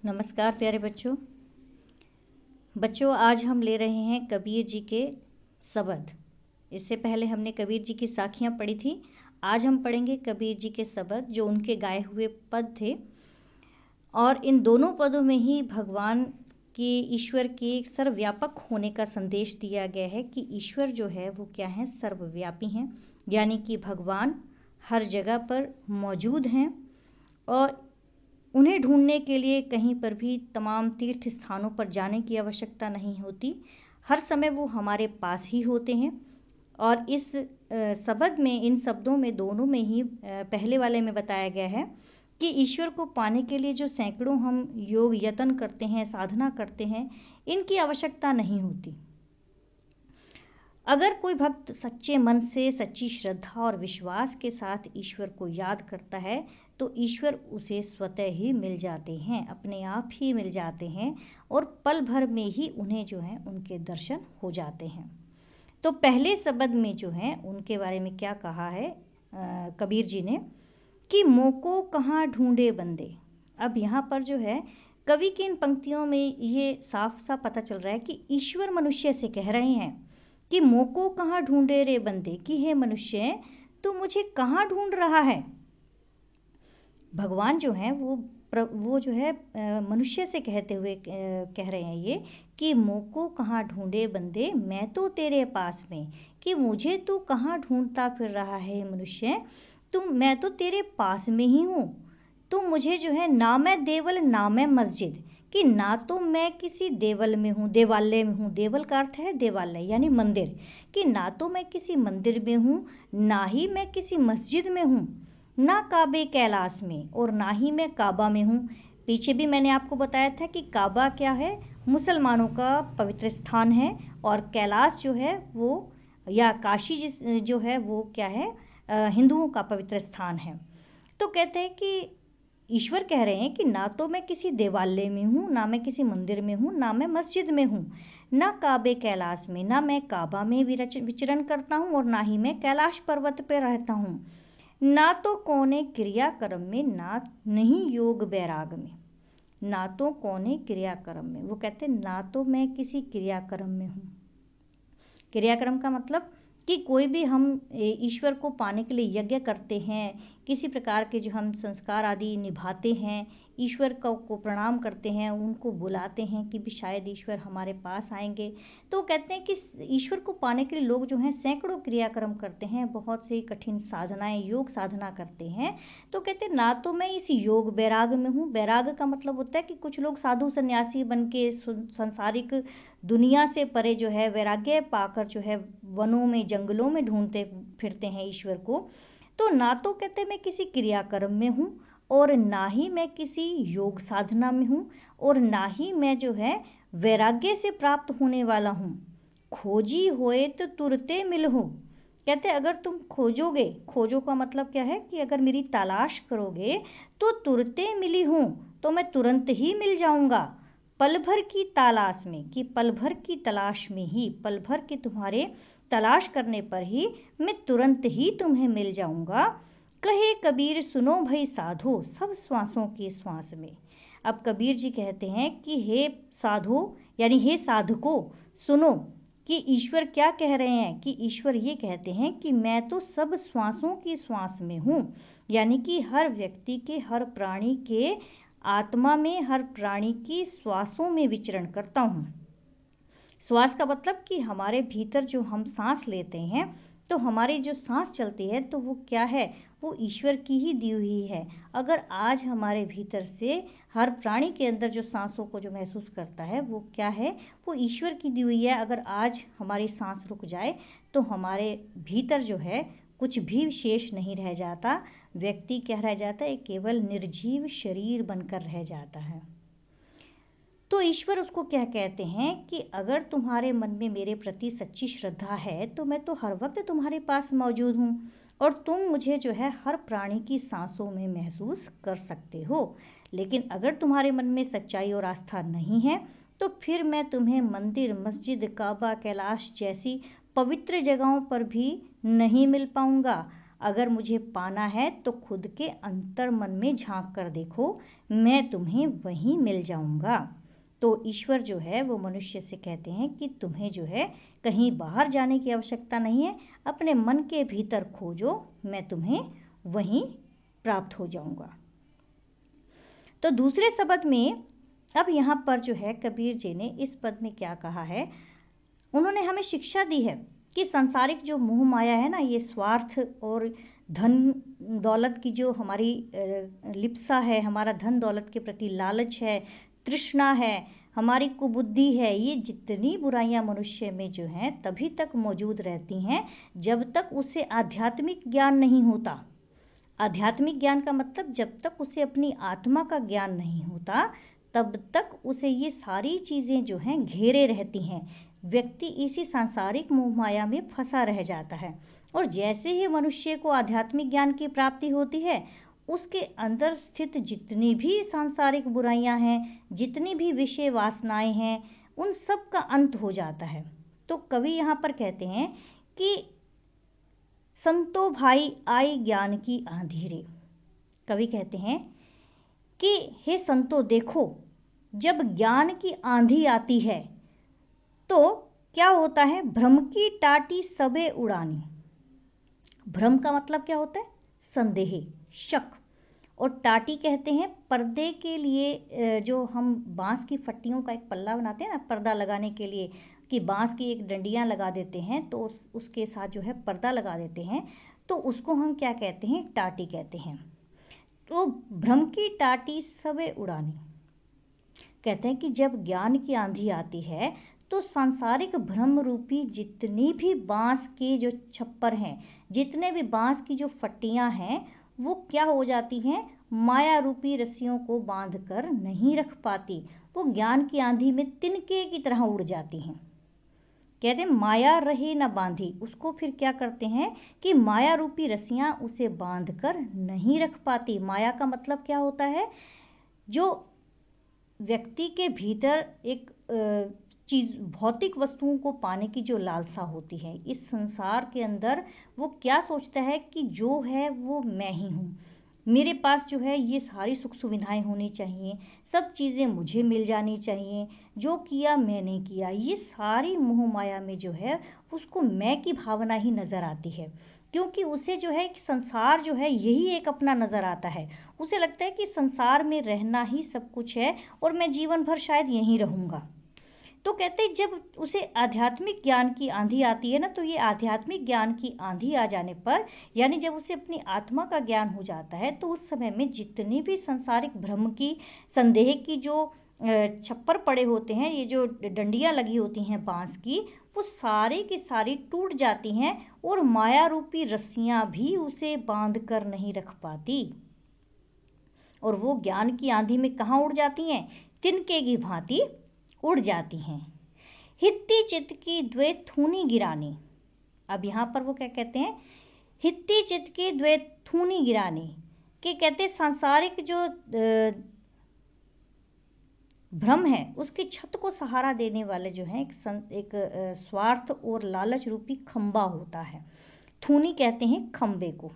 नमस्कार प्यारे बच्चों आज हम ले रहे हैं कबीर जी के शब्द। इससे पहले हमने कबीर जी की साखियाँ पढ़ी थी। आज हम पढ़ेंगे कबीर जी के शब्द जो उनके गाए हुए पद थे, और इन दोनों पदों में ही भगवान के ईश्वर के सर्वव्यापक होने का संदेश दिया गया है कि ईश्वर जो है वो क्या है, सर्वव्यापी हैं, यानी कि भगवान हर जगह पर मौजूद हैं और उन्हें ढूंढने के लिए कहीं पर भी तमाम तीर्थ स्थानों पर जाने की आवश्यकता नहीं होती। हर समय वो हमारे पास ही होते हैं। और इस शब्द में, इन शब्दों में दोनों में ही पहले वाले में बताया गया है कि ईश्वर को पाने के लिए जो सैकड़ों हम योग यत्न करते हैं, साधना करते हैं, इनकी आवश्यकता नहीं होती। अगर कोई भक्त सच्चे मन से, सच्ची श्रद्धा और विश्वास के साथ ईश्वर को याद करता है तो ईश्वर उसे स्वतः ही मिल जाते हैं, अपने आप ही मिल जाते हैं और पल भर में ही उन्हें जो है उनके दर्शन हो जाते हैं। तो पहले शब्द में जो है उनके बारे में क्या कहा है कबीर जी ने कि मोको कहाँ ढूंढे बंदे। अब यहाँ पर जो है कवि की इन पंक्तियों में ये साफ साफ पता चल रहा है कि ईश्वर मनुष्य से कह रहे हैं कि मोको कहाँ ढूंढे रे बंदे, कि हे मनुष्य तू मुझे कहाँ ढूंढ रहा है। भगवान जो है वो जो है मनुष्य से कहते हुए कह रहे हैं ये कि मोको कहाँ ढूंढे बंदे, मैं तो तेरे पास में, कि मुझे तू कहाँ ढूंढता फिर रहा है मनुष्य, मैं तो तेरे पास में ही हूँ। तू मुझे जो है ना मैं देवल ना मैं मस्जिद, कि ना तो मैं किसी देवल में हूँ, देवालय में हूँ। देवल का अर्थ है देवालय यानी मंदिर, कि ना तो मैं किसी मंदिर में हूँ, ना ही मैं किसी मस्जिद में हूँ, ना काबे कैलाश में और ना ही मैं काबा में हूँ। पीछे भी मैंने आपको बताया था कि काबा क्या है, मुसलमानों का पवित्र स्थान है, और कैलाश जो है वो या काशी जो है वो क्या है, हिंदुओं का पवित्र स्थान है। तो कहते हैं कि ईश्वर कह रहे हैं कि ना तो मैं किसी देवालय में हूँ, ना मैं किसी मंदिर में हूँ, ना मैं मस्जिद में हूँ, ना काबे कैलाश में, ना मैं काबा में विचरण करता हूँ और ना ही मैं कैलाश पर्वत पर रहता हूँ, ना तो कौने क्रियाक्रम में, ना नहीं योग वैराग में। ना तो कौने क्रियाक्रम में, वो कहते हैं ना तो मैं किसी क्रियाक्रम में हूँ। क्रियाक्रम का मतलब कि कोई भी हम ईश्वर को पाने के लिए यज्ञ करते हैं, किसी प्रकार के जो हम संस्कार आदि निभाते हैं, ईश्वर को प्रणाम करते हैं, उनको बुलाते हैं कि भी शायद ईश्वर हमारे पास आएंगे। तो कहते हैं कि ईश्वर को पाने के लिए लोग जो हैं सैकड़ों क्रियाक्रम करते हैं, बहुत सी कठिन साधनाएं, योग साधना करते हैं। तो कहते हैं ना तो मैं इस योग वैराग में हूँ। वैराग का मतलब होता है कि कुछ लोग साधु सन्यासी बन के सांसारिक दुनिया से परे जो है वैराग्य पाकर जो है वनों में, जंगलों में ढूंढते फिरते हैं ईश्वर को। तो ना तो कहते मैं किसी क्रियाक्रम में हूँ और ना ही मैं किसी योग साधना में हूँ और ना ही मैं जो है वैराग्य से प्राप्त होने वाला हूँ। खोजी होए तो तुरते मिल हो। कहते अगर तुम खोजोगे, खोजो का मतलब क्या है कि अगर मेरी तलाश करोगे तो तुरते मिली हूँ, तो मैं तुरंत ही मिल जाऊंगा। पल भर की तलाश में, कि पल भर की तलाश में ही, पल भर के तुम्हारे तलाश करने पर ही मैं तुरंत ही तुम्हें मिल जाऊंगा। कहे कबीर सुनो भई साधो, सब श्वासों की श्वास में। अब कबीर जी कहते हैं कि हे साधो यानी हे साधको सुनो, कि ईश्वर क्या कह रहे हैं, कि ईश्वर ये कहते हैं कि मैं तो सब श्वासों की श्वास में हूँ, यानी कि हर व्यक्ति के, हर प्राणी के आत्मा में, हर प्राणी की श्वासों में विचरण करता हूँ। श्वास का मतलब कि हमारे भीतर जो हम सांस लेते हैं, तो हमारी जो सांस चलती है तो वो क्या है, वो ईश्वर की ही दी हुई है। अगर आज हमारे भीतर से हर प्राणी के अंदर जो सांसों को जो महसूस करता है वो क्या है, वो ईश्वर की दी हुई है। अगर आज हमारी सांस रुक जाए तो हमारे भीतर जो है कुछ भी शेष नहीं रह जाता। व्यक्ति क्या रह जाता है, केवल निर्जीव शरीर बनकर रह जाता है। तो ईश्वर उसको क्या कहते हैं कि अगर तुम्हारे मन में मेरे प्रति सच्ची श्रद्धा है तो मैं तो हर वक्त तुम्हारे पास मौजूद हूँ और तुम मुझे जो है हर प्राणी की सांसों में महसूस कर सकते हो। लेकिन अगर तुम्हारे मन में सच्चाई और आस्था नहीं है तो फिर मैं तुम्हें मंदिर, मस्जिद, काबा, कैलाश जैसी पवित्र जगहों पर भी नहीं मिल पाऊंगा। अगर मुझे पाना है तो खुद के अंतर मन में झांक कर देखो, मैं तुम्हें वहीं मिल जाऊंगा। तो ईश्वर जो है वो मनुष्य से कहते हैं कि तुम्हें जो है कहीं बाहर जाने की आवश्यकता नहीं है, अपने मन के भीतर खोजो, मैं तुम्हें वहीं प्राप्त हो जाऊंगा। तो दूसरे शब्द में अब यहाँ पर जो है कबीर जी ने इस पद में क्या कहा है, उन्होंने हमें शिक्षा दी है कि सांसारिक जो मोह माया है ना, ये स्वार्थ और धन दौलत की जो हमारी लिप्सा है, हमारा धन दौलत के प्रति लालच है, तृष्णा है, हमारी कुबुद्धि है, ये जितनी बुराइयां मनुष्य में जो हैं तभी तक मौजूद रहती हैं जब तक उसे आध्यात्मिक ज्ञान नहीं होता। आध्यात्मिक ज्ञान का मतलब जब तक उसे अपनी आत्मा का ज्ञान नहीं होता तब तक उसे ये सारी चीज़ें जो हैं घेरे रहती हैं। व्यक्ति इसी सांसारिक मोह माया में फंसा रह जाता है। और जैसे ही मनुष्य को आध्यात्मिक ज्ञान की प्राप्ति होती है, उसके अंदर स्थित जितनी भी सांसारिक बुराइयां हैं, जितनी भी विषय वासनाएं हैं, उन सब का अंत हो जाता है। तो कवि यहाँ पर कहते हैं कि संतो भाई आई ज्ञान की आंधी रे। कवि कहते हैं कि हे संतो देखो, जब ज्ञान की आंधी आती है तो क्या होता है, भ्रम की टाटी सबे उड़ानी। भ्रम का मतलब क्या होता है, संदेह, शक। और टाटी कहते हैं पर्दे के लिए, जो हम बांस की फट्टियों का एक पल्ला बनाते हैं ना पर्दा लगाने के लिए, कि बांस की एक डंडियां लगा देते हैं तो उसके साथ जो है पर्दा लगा देते हैं, तो उसको हम क्या कहते हैं, टाटी कहते हैं। तो भ्रम की टाटी सबे उड़ानी, कहते हैं कि जब ज्ञान की आंधी आती है तो सांसारिक भ्रम रूपी जितनी भी बांस के जो छप्पर हैं, जितने भी बांस की जो फट्टियां हैं, वो क्या हो जाती हैं, माया रूपी रस्सियों को बांध कर नहीं रख पाती। वो ज्ञान की आंधी में तिनके की तरह उड़ जाती हैं। कहते हैं माया रहे न बांधी, उसको फिर क्या करते हैं कि माया रूपी रस्सियां उसे बांध कर नहीं रख पाती। माया का मतलब क्या होता है, जो व्यक्ति के भीतर एक चीज़, भौतिक वस्तुओं को पाने की जो लालसा होती है इस संसार के अंदर, वो क्या सोचता है कि जो है वो मैं ही हूँ, मेरे पास जो है ये सारी सुख सुविधाएं होनी चाहिए, सब चीज़ें मुझे मिल जानी चाहिए, जो किया मैंने किया, ये सारी मोह माया में जो है उसको मैं की भावना ही नज़र आती है। क्योंकि उसे जो है कि संसार जो है यही एक अपना नज़र आता है। उसे लगता है कि संसार में रहना ही सब कुछ है और मैं जीवन भर शायद यहीं रहूँगा। तो कहते हैं जब उसे आध्यात्मिक ज्ञान की आंधी आती है ना, तो ये आध्यात्मिक ज्ञान की आंधी आ जाने पर, यानी जब उसे अपनी आत्मा का ज्ञान हो जाता है, तो उस समय में जितनी भी सांसारिक भ्रम की, संदेह की जो छप्पर पड़े होते हैं, ये जो डंडियाँ लगी होती हैं बांस की, वो सारी की सारी टूट जाती हैं और माया रूपी रस्सियाँ भी उसे बांध कर नहीं रख पाती। और वो ज्ञान की आंधी में कहाँ उड़ जाती हैं, तिनके की भांति उड़ जाती हैं। हित्ती चित्त की द्वैत थूनी गिरानी। अब यहाँ पर वो क्या कहते हैं, हित्ती चित्त की द्वैत थूनी गिरानी, कि कहते हैं सांसारिक जो भ्रम है उसकी छत को सहारा देने वाले जो है एक स्वार्थ और लालच रूपी खंबा होता है। थूनी कहते हैं खंबे को।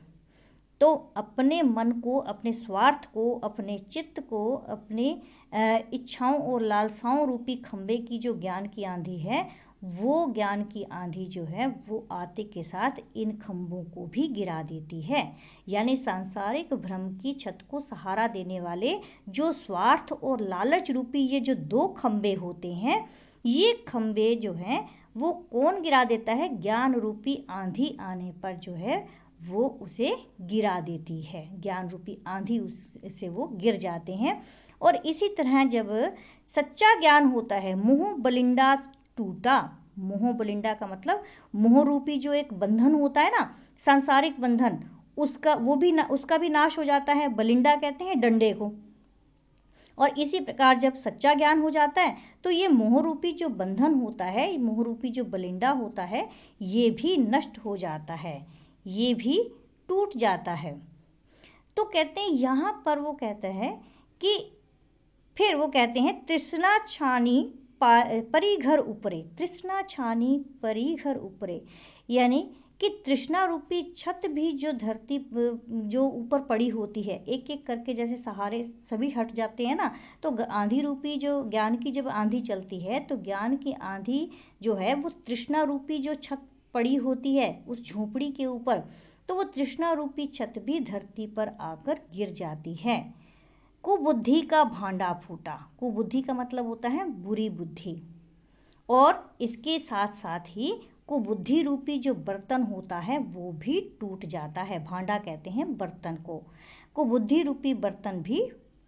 तो अपने मन को, अपने स्वार्थ को, अपने चित्त को, अपने इच्छाओं और लालसाओं रूपी खंबे की जो ज्ञान की आंधी है, वो ज्ञान की आंधी जो है वो आते के साथ इन खंभों को भी गिरा देती है। यानी सांसारिक भ्रम की छत को सहारा देने वाले जो स्वार्थ और लालच रूपी ये जो दो खंबे होते हैं, ये खंबे जो हैं वो कौन गिरा देता है, ज्ञान रूपी आंधी आने पर जो है वो उसे गिरा देती है। ज्ञान रूपी आंधी उससे वो गिर जाते हैं। और इसी तरह जब सच्चा ज्ञान होता है, मोह बलिंडा टूटा। मोह बलिंडा का मतलब मोह रूपी जो एक बंधन होता है ना, सांसारिक बंधन, उसका उसका भी नाश हो जाता है। बलिंडा कहते हैं डंडे को। और इसी प्रकार जब सच्चा ज्ञान हो जाता है तो ये मोह रूपी जो बंधन होता है, मोह रूपी जो बलिंडा होता है, ये भी नष्ट हो जाता है, ये भी टूट जाता है। तो कहते हैं यहाँ पर वो कहते हैं कि फिर वो कहते हैं तृष्णा छानी परी घर ऊपरे। तृष्णा छानी परी घर ऊपरे, यानी कि तृष्णा रूपी छत भी जो धरती जो ऊपर पड़ी होती है, एक एक करके जैसे सहारे सभी हट जाते हैं ना, तो आंधी रूपी जो ज्ञान की जब आंधी चलती है तो ज्ञान की आंधी जो है वो तृष्णा रूपी जो छत पड़ी होती है उस झोपड़ी के ऊपर, तो वो तृष्णा रूपी छत भी धरती पर आकर गिर जाती है। कुबुद्धि का भांडा फूटा, कुबुद्धि का मतलब होता है बुरी बुद्धि, और इसके साथ साथ ही कुबुद्धि रूपी जो बर्तन होता है वो भी टूट जाता है। भांडा कहते हैं बर्तन को, कुबुद्धि रूपी बर्तन भी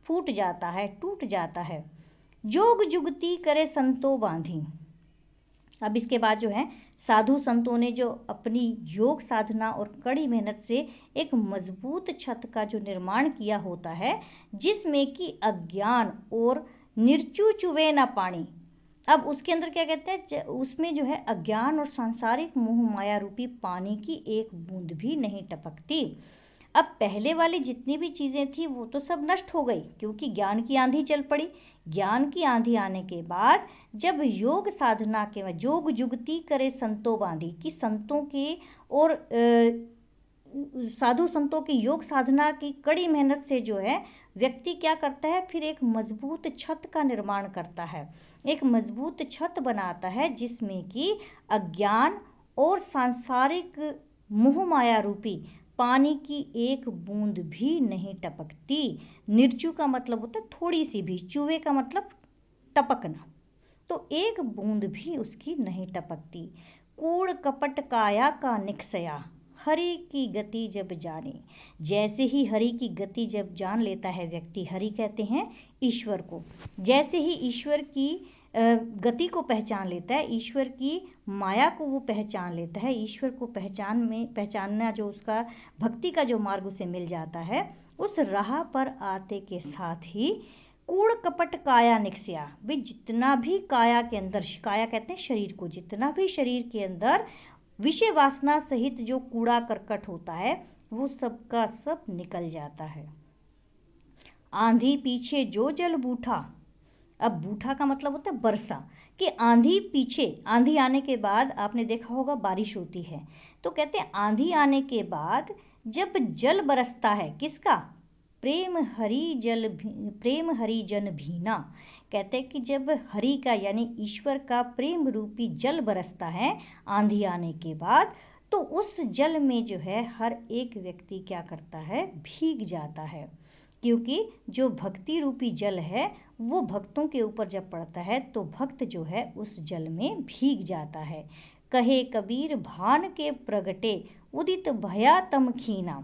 फूट जाता है, टूट जाता है। जोग जुगती करे संतो बांधी। अब इसके बाद जो है साधु संतों ने जो अपनी योग साधना और कड़ी मेहनत से एक मजबूत छत का जो निर्माण किया होता है, जिसमें कि अज्ञान और निर्चु चुवे ना पानी। अब उसके अंदर क्या कहते हैं, उसमें जो है अज्ञान और सांसारिक मोह माया रूपी पानी की एक बूंद भी नहीं टपकती। अब पहले वाली जितनी भी चीज़ें थी वो तो सब नष्ट हो गई, क्योंकि ज्ञान की आंधी चल पड़ी। ज्ञान की आंधी आने के बाद जब योग साधना के बाद जोग जुगती करे संतो बांधी, कि संतों के और साधु संतों की योग साधना की कड़ी मेहनत से जो है व्यक्ति क्या करता है, फिर एक मजबूत छत का निर्माण करता है, एक मजबूत छत बनाता है जिसमें कि अज्ञान और सांसारिक मोह माया रूपी पानी की एक बूंद भी नहीं टपकती। निर्चु का मतलब होता है थोड़ी सी भी, चूहे का मतलब टपकना, तो एक बूंद भी उसकी नहीं टपकती। कूड़ कपट काया का निकसया, हरि की गति जब जाने। जैसे ही हरि की गति जब जान लेता है व्यक्ति, हरि कहते हैं ईश्वर को, जैसे ही ईश्वर की गति को पहचान लेता है, ईश्वर की माया को वो पहचान लेता है, ईश्वर को पहचानना जो उसका भक्ति का जो मार्ग उसे मिल जाता है, उस राह पर आते के साथ ही कूड़ कपट काया निकसिया, वे जितना भी काया के अंदर, काया कहते हैं शरीर को, जितना भी शरीर के अंदर विषय वासना सहित जो कूड़ा करकट होता है वो सब का सब निकल जाता है। आंधी पीछे जो जल बूठा, अब बूठा का मतलब होता है वर्षा, कि आंधी पीछे, आंधी आने के बाद आपने देखा होगा बारिश होती है, तो कहते हैं आंधी आने के बाद जब जल बरसता है, किसका, प्रेम हरि जन भीना, कहते हैं कि जब हरि का यानी ईश्वर का प्रेम रूपी जल बरसता है आंधी आने के बाद, तो उस जल में जो है हर एक व्यक्ति क्या करता है, भीग जाता है, क्योंकि जो भक्ति रूपी जल है वो भक्तों के ऊपर जब पड़ता है तो भक्त जो है उस जल में भीग जाता है। कहे कबीर भान के प्रगटे उदित भया तम खीना,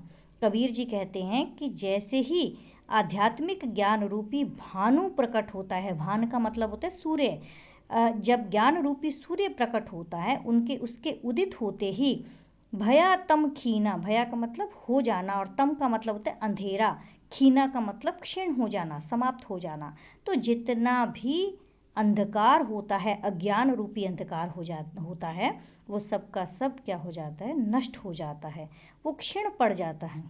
कबीर जी कहते हैं कि जैसे ही आध्यात्मिक ज्ञान रूपी भानु प्रकट होता है, भान का मतलब होता है सूर्य, जब ज्ञान रूपी सूर्य प्रकट होता है उनके उसके उदित होते ही भया तम खीना, भया का मतलब हो जाना और तम का मतलब होता है अंधेरा, खीना का मतलब क्षीण हो जाना, समाप्त हो जाना, तो जितना भी अंधकार होता है, अज्ञान रूपी अंधकार होता है, वो सब का सब क्या हो जाता है, नष्ट हो जाता है, वो क्षीण पड़ जाता है।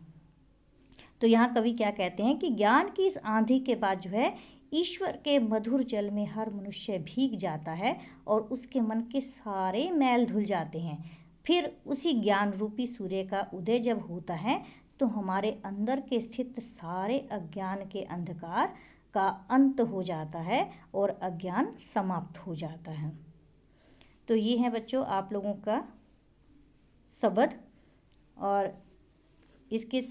तो यहाँ कवि क्या कहते हैं कि ज्ञान की इस आंधी के बाद जो है ईश्वर के मधुर जल में हर मनुष्य भीग जाता है और उसके मन के सारे मैल धुल जाते हैं। फिर उसी ज्ञान रूपी सूर्य का उदय जब होता है तो हमारे अंदर के स्थित सारे अज्ञान के अंधकार का अंत हो जाता है और अज्ञान समाप्त हो जाता है। तो ये है बच्चों आप लोगों का शब्द, और इसके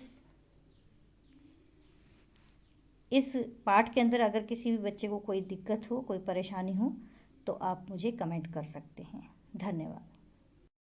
इस पाठ के अंदर अगर किसी भी बच्चे को कोई दिक्कत हो, कोई परेशानी हो, तो आप मुझे कमेंट कर सकते हैं। धन्यवाद।